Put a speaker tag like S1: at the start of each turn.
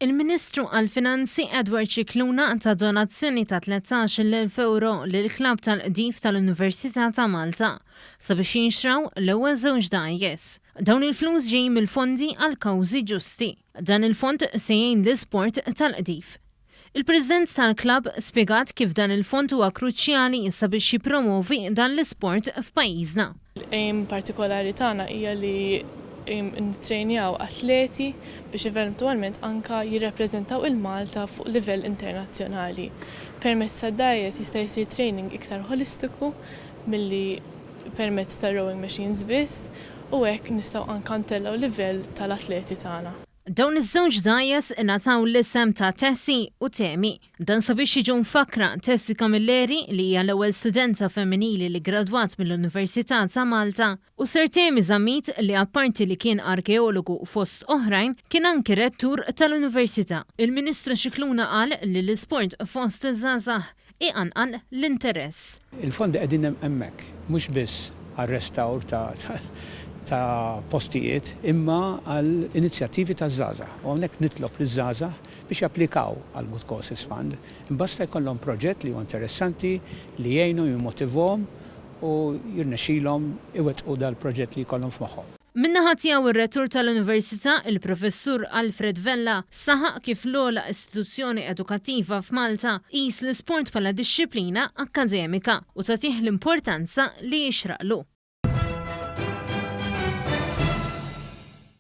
S1: Il-Ministru għall-Finanzi Edward Scicluna ta' donazzjoni ta' 13,000 euro lill-Klabb tal-Qdif tal-Università ta' Malta sabiex jinxraw l-ewwel żewġ dgħajjes. Dawn il-flus ġejjin mill-fondi għal kawżi ġusti. Dan il-fond se jgħin l-isport tal-Qdif. Il-President tal-Klabb spjegat kif dan il-fond huwa kruċjali sabiex jippromovi dan l-isport f'pajjiżna.
S2: L-aim partikolari tagħna hija li nittrejnjaw atleti biex eventualment anka jirrappreżentaw il-Malta fuq livell internazzjonali. Permezz ta' dgħajjes jista' jsir training iktar holistiku milli permezz ta' rowing machines biss u hekk nistgħu anka ntellgħu livell tal-atleti tagħna.
S1: Dawn iż-żewġ dgħajjes ingħataw l-isem ta' Tessie u Temi. Dan sabiex jiġu mfakra Tessie Camilleri li hija l-ewwel studenta femminili li gradwat mill-Università ta' Malta u Sir Temi Żammit li apparti li kien arkeologu fost oħrajn kien anki rettur tal-Università. Il-Ministru Scicluna qal li l-isport fost iż-żgħażagħ iqanqal l-interess.
S3: Il-fondi qegħdin hemmhekk mhux biss għar-restawr ta' postijiet imma għal inizjattivi ta' żgħażagħ. U hawnhekk nitlob liż-żgħażagħ biex japplikaw għal Good Causes Fund. Imbasta jkollhom proġett li huwa interessanti li jgħinu jimmotivhom u jirnexxilhom iwettqu dal-proġett li jkollhom f'moħħhom.
S1: Min-naħa tiegħu ir-rettur tal-Università, il-Professur Alfred Vella, saħaq kif l-ogħla istituzzjoni edukattiva f'Malta qis l-isport bħala dixxilpina akkademika u tagħtih l-importanza li jixraqlu.